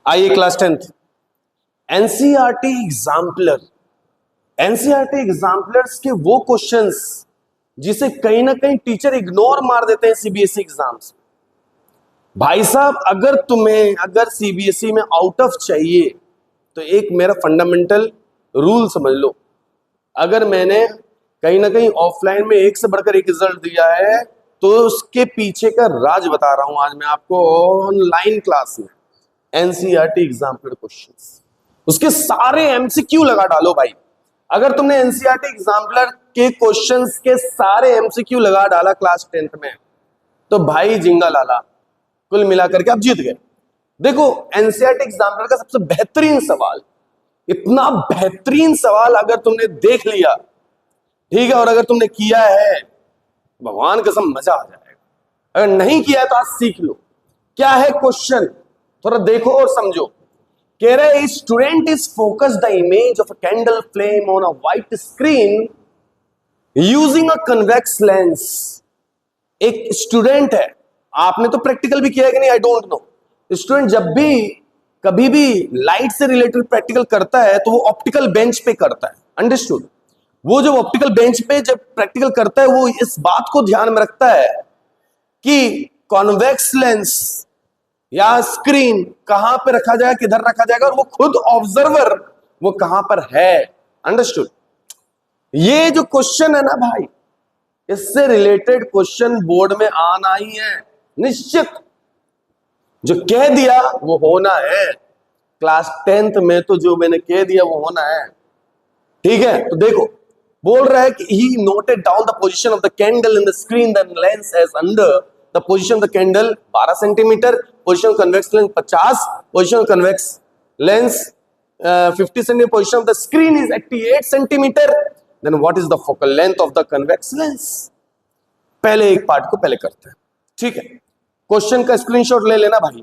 आइए class 10th NCERT exemplar. NCERT exemplars के वो क्वेश्चंस जिसे कहीं ना कहीं टीचर इग्नोर मार देते हैं सीबीएसई एग्जाम्स। भाई साहब, अगर सीबीएसई में आउट ऑफ चाहिए तो एक मेरा फंडामेंटल रूल समझ लो, अगर मैंने कहीं ना कहीं ऑफलाइन में एक से बढ़कर एक रिजल्ट दिया है तो उसके पीछे का राज बता रहा हूं आज मैं आपको ऑनलाइन क्लास में। एनसीईआरटी एग्जाम्पलर क्वेश्चंस, उसके सारे एमसीक्यू लगा डालो भाई। अगर तुमने एनसीईआरटी एग्जाम्पलर के क्वेश्चंस के सारे एमसीक्यू लगा डाला क्लास 10th में तो भाई जिंगा लाला, कुल मिलाकर के आप जीत गए। देखो, एनसीईआरटी एग्जाम्पलर का सबसे बेहतरीन सवाल, इतना बेहतरीन सवाल अगर तुमने देख लिया, ठीक है, और अगर तुमने किया है, भगवान कसम मजा आ जाएगा। अगर नहीं किया है तो आज सीख लो क्या है क्वेश्चन, थोड़ा देखो और समझो। कह रहे student is focus the image of a candle flame on a white screen using a convex lens. एक स्टूडेंट है, आपने तो प्रैक्टिकल भी किया है कि नहीं आई डोंट नो। स्टूडेंट जब भी कभी भी लाइट से रिलेटेड प्रैक्टिकल करता है तो वो ऑप्टिकल बेंच पे करता है, अंडरस्टूड। वो जो ऑप्टिकल बेंच पे जब प्रैक्टिकल करता है वो इस बात को ध्यान में रखता है कि कॉन्वेक्स लेंस या स्क्रीन कहां पे रखा जाएगा, किधर रखा जाएगा, और वो खुद ऑब्जर्वर वो कहां पर है, अंडरस्टूड। ये जो क्वेश्चन है ना भाई, इससे रिलेटेड क्वेश्चन बोर्ड में आना ही है निश्चित। जो कह दिया वो होना है। क्लास 10th में तो जो मैंने कह दिया वो होना है, ठीक है। तो देखो, बोल रहा है कि he noted down the position of the candle in the screen the lens as under the position of the candle 12 centimetre, position of convex lens 50, position of convex lens 50 centimetre, position of the screen is 88 centimetre. Then what is the focal length of the convex lens. पहले एक part को पहले करते हैं, ठीक है। Question का screenshot ले लेना भाई,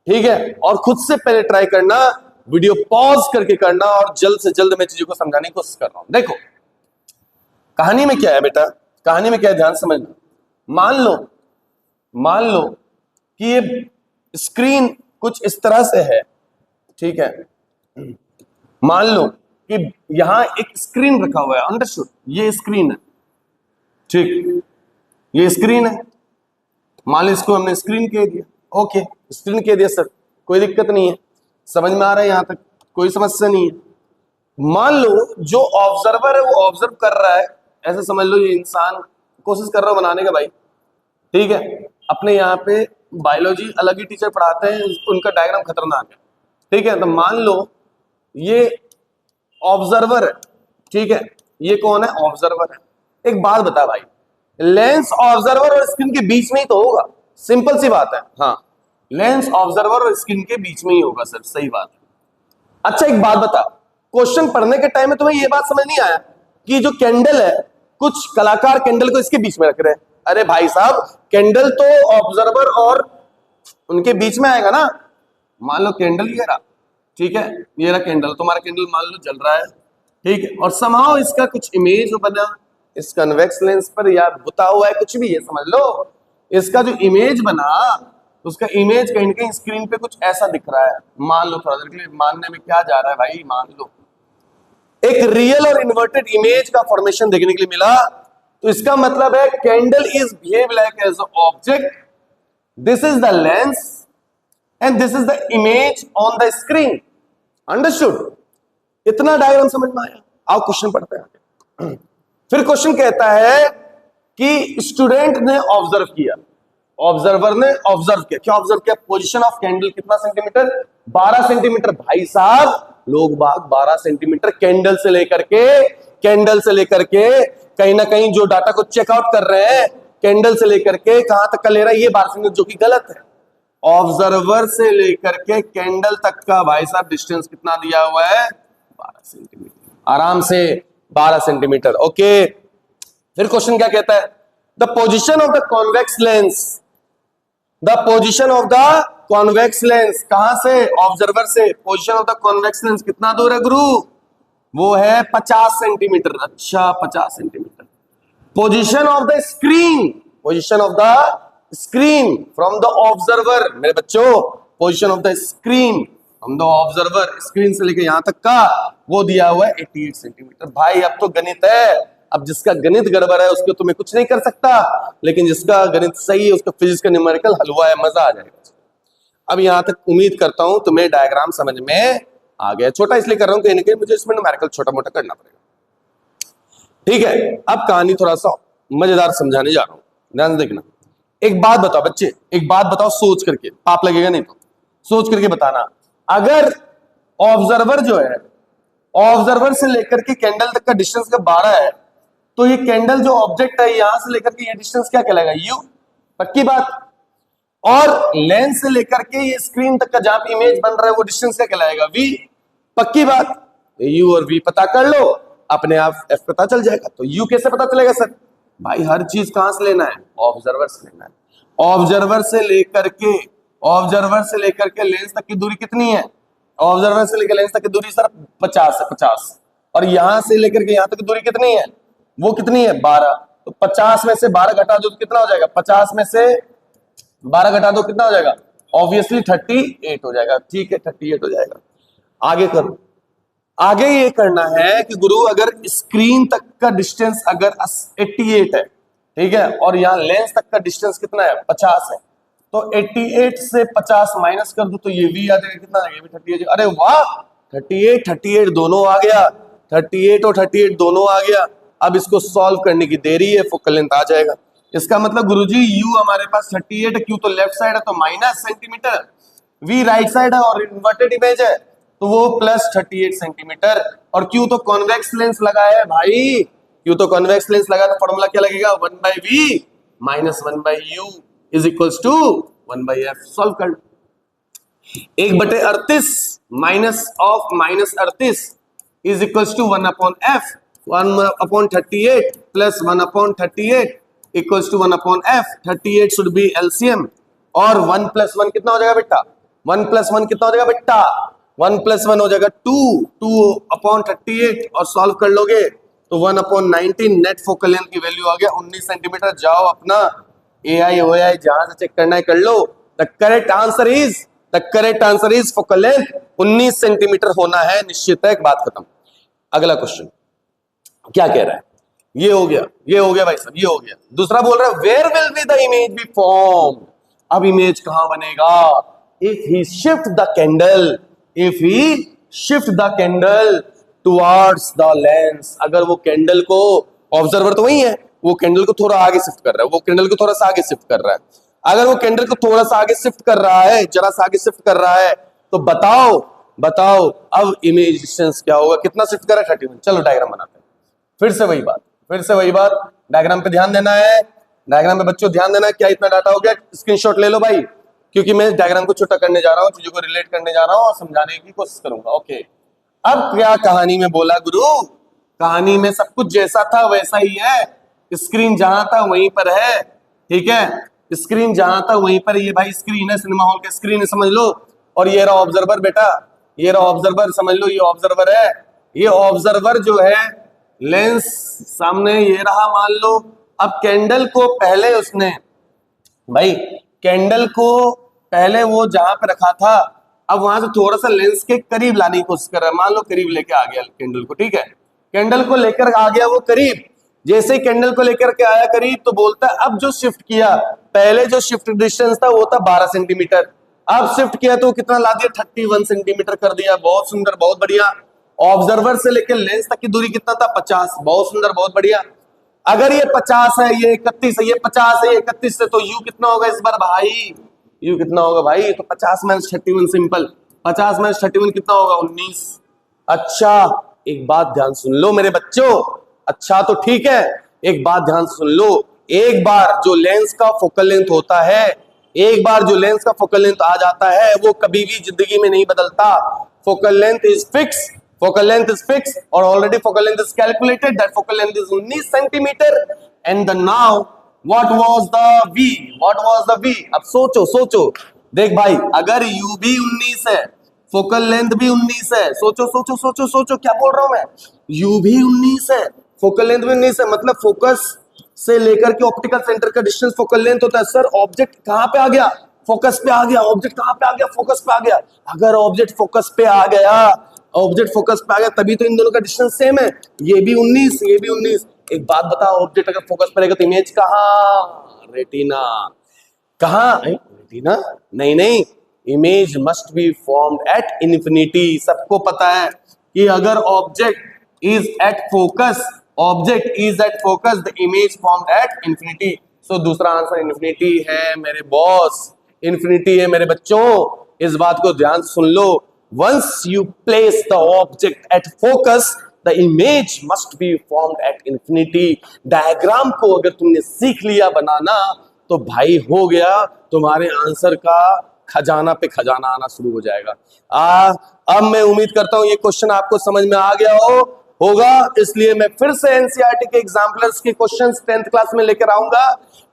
ठीक है, और खुद से पहले ट्राई करना, वीडियो पॉज करके करना, और जल्द से जल्द मैं चीजों को समझाने की कोशिश कर रहा हूं। देखो कहानी में क्या है बेटा, कहानी में क्या है ध्यान समझना। मान लो कि ये स्क्रीन कुछ इस तरह से है, ठीक है। मान लो कि यहां एक स्क्रीन रखा हुआ है, अंडरस्टूड। ये स्क्रीन है, ठीक, ये स्क्रीन है। मान लो इसको हमने स्क्रीन कह दिया, ओके, स्क्रीन कह दिया सर, कोई दिक्कत नहीं है, समझ में आ रहा है यहां तक, कोई समस्या नहीं है। मान लो जो ऑब्जर्वर है वो ऑब्जर्व कर रहा है, ऐसे समझ लो ये इंसान कोशिश कर रहा है बनाने का भाई, ठीक है। अपने यहाँ पे बायोलॉजी अलग ही टीचर पढ़ाते हैं, उनका डायग्राम खतरनाक है, ठीक है। तो मान लो ये ऑब्जर्वर है, ठीक है, ये कौन है, ऑब्जर्वर है। एक बात बता भाई, लेंस ऑब्जर्वर और स्क्रीन के बीच में ही तो होगा, सिंपल सी बात है। हाँ, लेंस ऑब्जर्वर और स्क्रीन के बीच में ही होगा सर, सही बात है। अच्छा एक बात बता, क्वेश्चन पढ़ने के टाइम में तुम्हें ये बात समझ नहीं आया कि जो कैंडल है, कुछ कलाकार कैंडल को इसके बीच में रख रहे हैं। अरे भाई साहब, कैंडल तो ऑब्जर्वर और उनके बीच में आएगा ना। मान लो कैंडल ये रहा, ठीक है, ये रहा कैंडल, तुम्हारा कैंडल मान लो जल रहा है, ठीक है, और समाओ इसका कुछ इमेज बना इस कन्वेक्स लेंस पर, या बुता हुआ है कुछ भी, ये समझ लो। इसका जो इमेज बना, उसका इमेज कहीं ना कहीं स्क्रीन पे कुछ ऐसा दिख रहा है। मान लो, थोड़ा देर के लिए मानने में क्या जा रहा है भाई, मान लो एक रियल और इन्वर्टेड इमेज का फॉर्मेशन देखने के लिए मिला, तो इसका मतलब है candle is behave like as object, this is the lens and this is the image on the screen, understood. इतना डायग्राम समझ में आया। आओ क्वेश्चन पढ़ते हैं। फिर क्वेश्चन कहता है कि स्टूडेंट ने ऑब्जर्व किया, ऑब्जर्वर ने ऑब्जर्व किया, क्या ऑब्जर्व किया, पोजीशन ऑफ कैंडल कितना सेंटीमीटर, 12 सेंटीमीटर। भाई साहब, लोग बाग 12 सेंटीमीटर कैंडल से लेकर के कहीं ना कहीं जो डाटा को चेकआउट कर रहे हैं, कैंडल से लेकर के कहां तक का ले रहा है, ये 12 सेंटीमीटर, जो कि गलत है। ऑब्जर्वर से लेकर के कैंडल तक का भाई साहब डिस्टेंस कितना दिया हुआ है, 12 सेंटीमीटर, आराम से 12 सेंटीमीटर, ओके। फिर क्वेश्चन क्या कहता है, the position of the convex lens, the position of the convex lens, कहां से, ऑब्जर्वर से। Position of the convex lens कितना दूर है गुरु, वो है 50 सेंटीमीटर। अच्छा, 50 centimetre. Position of the screen, position of the screen from the observer, मेरे बच्चों पोजीशन ऑफ द स्क्रीन हम द ऑब्जर्वर, स्क्रीन से लेके यहां तक का वो दिया हुआ है 88 सेंटीमीटर। भाई अब तो गणित है, अब जिसका गणित गड़बड़ है उसको तो मैं कुछ नहीं कर सकता, लेकिन जिसका गणित सही है उसका फिजिक्स का न्यूमेरिकल हलवा है, मजा आ जाएगा। अब यहां तक उम्मीद करता हूं तुम्हें डायग्राम समझ में आ गया। छोटा इसलिए कर रहा हूं कहीं ना कहीं मुझे इसमें न्यूमेरिकल छोटा मोटा करना पड़ेगा। ठीक है, अब कहानी थोड़ा सा मजेदार समझाने जा रहा हूं, ध्यान से देखना। एक बात बताओ बच्चे, एक बात बताओ सोच करके, पाप लगेगा नहीं तो सोच करके बताना। अगर ऑब्जर्वर जो है, ऑब्जर्वर से लेकर के कैंडल तक का डिस्टेंस का 12 है, तो ये कैंडल जो ऑब्जेक्ट है यहां से लेकर के ये डिस्टेंस क्या कहलाएगा? यू, पक्की बात। और लेंस से लेकर के ये स्क्रीन तक का जहां पे इमेज बन रहा है वो डिस्टेंस क्या कहलाएगा? वी, पक्की बात। यू और वी पता कर लो, अपने आप एफ पता चल जाएगा। तो यू कैसे पता चलेगा सर? भाई हर चीज कहां से लेना है? ऑब्जर्वर से लेना है। ऑब्जर्वर से लेकर के, ऑब्जर्वर से लेकर के लेंस तक की दूरी कितनी है? ऑब्जर्वर से लेकर लेंस तक की दूरी सर 50 है, 50। और यहां से लेकर के यहां तक की दूरी कितनी है? वो कितनी है? 12। तो 50 में से 12 घटा दो तो कितना हो जाएगा? 50 में से 12 घटा दो कितना हो जाएगा? ऑब्वियसली 38 हो जाएगा। ठीक है, 38 हो जाएगा। आगे करो, आगे ये करना है कि गुरु अगर स्क्रीन तक का डिस्टेंस अगर 88 है, ठीक है, और यहां लेंस तक का डिस्टेंस कितना है? 50 है, तो 88 से 50 माइनस कर दो तो ये भी आ जाएगा। कितना आ जाएगा? 38। अरे वाह, 38 38 दोनों आ गया, 38 और 38 दोनों आ गया। अब इसको सॉल्व करने की देरी है, फोकल लेंथ आ जाएगा। इसका मतलब गुरुजी यू हमारे पास 38 है, क्यू तो लेफ्ट साइड है तो minus centimetre, v right side है और इन्वर्टेड इमेज है तो वो प्लस 38 सेंटीमीटर, और क्यू तो कॉन्वेक्स लेंस लगा है भाई, क्यू तो कॉन्वेक्स लेंस लगा तो फॉर्मूला क्या लगेगा? 1/v minus 1/u is equals to 1/f। Solve कर, 1/38 minus of minus 38 is equals to 1/f, 1/38 plus 1/38 equals to 1/f। 38 should be LCM, और 1 + 1 कितना हो जाएगा बेटा? 1 + 1 कितना हो जाएगा बेटा? 1 + 1 हो जाएगा 2, 2/38, और सॉल्व कर लोगे तो 1/19। नेट फोकल लेंथ की वैल्यू आ गया 19 सेंटीमीटर। जाओ अपना AI OI जहां से चेक करना है कर लो। The correct answer is focal length 19 centimetre होना है, निश्चित है। एक बात खत्म। अगला क्वेश्चन क्या कह रहा है? ये हो गया, ये हो गया भाई साहब, ये हो गया। दूसरा बोल रहा है where will be the image be form. अब इमेज कहां बनेगा? If he shift the candle, if he shift the candle towards the lens. अगर वो कैंडल को, ऑब्जर्वर तो वही है, वो कैंडल को थोड़ा आगे शिफ्ट कर रहा है, वो कैंडल को थोड़ा सा आगे शिफ्ट कर रहा है। अगर वो कैंडल को थोड़ा सा आगे शिफ्ट कर रहा है, जरा सा आगे शिफ्ट कर रहा है, तो बताओ बताओ अब इमेज डिस्टेंस क्या होगा? कितना शिफ्ट कर रहा है? 31। चलो डायग्राम बनाते हैं। फिर से वही बात, डायग्राम पे ध्यान देना है, डायग्राम पे बच्चों ध्यान देना है। क्या इतना डाटा हो गया? स्क्रीनशॉट ले लो भाई, क्योंकि मैं डायग्राम को छोटा करने जा रहा हूं, चीजों को रिलेट करने जा रहा हूं और समझाने की कोशिश करूंगा। ओके, अब क्या कहानी में बोला गुरु? कहानी में सब कुछ जैसा था वैसा ही है, स्क्रीन जहां था वहीं पर है, ठीक है, स्क्रीन जहां था वहीं पर। ये भाई स्क्रीन है, सिनेमा हॉल का स्क्रीन है, समझ लो। और ये रहा ऑब्जर्वर बेटा, ये रहा ऑब्जर्वर, समझ लो ये ऑब्जर्वर है। ये ऑब्जर्वर जो है लेंस सामने ये रहा मान लो। अब कैंडल को पहले उसने, भाई कैंडल को पहले वो जहां पे रखा था, अब वहां से थोड़ा सा लेंस के करीब लाने की कोशिश कर रहा है। मान लो करीब लेके आ गया कैंडल को, ठीक है, कैंडल को लेकर आ गया वो करीब। जैसे ही कैंडल को लेकर के आया करीब तो बोलता है अब जो शिफ्ट किया, पहले जो शिफ्ट डिस्टेंस था वो था 12 सेंटीमीटर, अब शिफ्ट किया तो कितना ला दिया? 31 सेंटीमीटर कर दिया। बहुत सुंदर, बहुत बढ़िया। ऑब्जर्वर से लेकर लेंस तक की दूरी कितना था? 50। बहुत सुंदर, बहुत बढ़िया। अगर ये 50 है, ये 31 है, ये 50 है, ये 31 है, तो यू कितना होगा इस बार भाई? यू कितना होगा भाई? तो 50 - 31 सिंपल। 50 - 31 कितना होगा? 19। अच्छा एक बात ध्यान सुन लो मेरे बच्चों, अच्छा तो ठीक है, एक बात ध्यान सुन लो। एक बार जो लेंस का फोकल लेंथ होता है, एक बार जो लेंस का फोकल लेंथ आ जाता है वो कभी भी जिंदगी में नहीं बदलता। Focal length is fix, focal length is fixed, or already focal length is calculated, that focal length is 19 centimeter, and the now what was the v? What was the v? अब सोचो देख भाई, अगर u भी 19 है, focal length भी 19 है, सोचो क्या बोल रहा हूं मैं? u भी 19 है, फोकल लेंथ भी 19 है, मतलब फोकस से लेकर के ऑप्टिकल सेंटर का डिस्टेंस फोकल लेंथ होता है। सर ऑब्जेक्ट कहां पे आ गया? फोकस पे आ गया, ऑब्जेक्ट कहां पे आ गया, फोकस पे आ गया। अगर ऑब्जेक्ट फोकस पे आ गया, ऑब्जेक्ट फोकस पे आ गया, तभी तो इन दोनों का डिस्टेंस सेम है। ये भी 19, ये भी 19। एक बात बताओ, ऑब्जेक्ट अगर फोकस पे रहेगा तो इमेज कहां, रेटिना। कहां, रेटिना नहीं नहीं, image must be formed at infinity. सबको पता है कि अगर object is at focus, object is at focus, the image formed at infinity. So दूसरा आंसर इन्फिनिटी है मेरे बॉस, इन्फिनिटी है मेरे बच्चों। इस बात को ध्यान से सुन लो, once you place the object at focus, the image must be formed at infinity. Diagram को अगर तुमने सीख लिया बनाना तो भाई हो गया, तुम्हारे आंसर का खजाना पे खजाना आना शुरू हो जाएगा। अब मैं उम्मीद करता हूं ये क्वेश्चन आपको समझ में आ गया होगा, इसलिए मैं फिर से एनसीईआरटी के एग्जाम्पलर्स के क्वेश्चंस 10th क्लास में लेकर आऊंगा।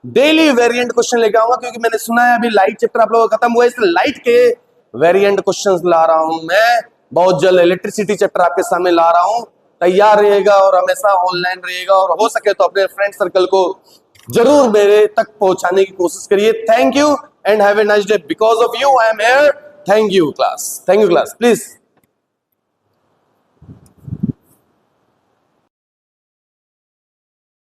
डेली वेरिएंट क्वेश्चन लेकर आऊंगा, क्योंकि मैंने सुना है अभी लाइट चैप्टर आप लोगों का खत्म हुआ है, इसलिए लाइट के वेरिएंट क्वेश्चंस ला रहा हूं मैं। बहुत जल्द इलेक्ट्रिसिटी चैप्टर आपके सामने ला रहा हूं। तैयार रहेगा और हमेशा ऑनलाइन रहेगा, और हो सके तो अपने फ्रेंड सर्कल को जरूर मेरे तक पहुंचाने की कोशिश करिए। Thank you and have a nice day. Because of you I am here. Thank you class, thank you class, please.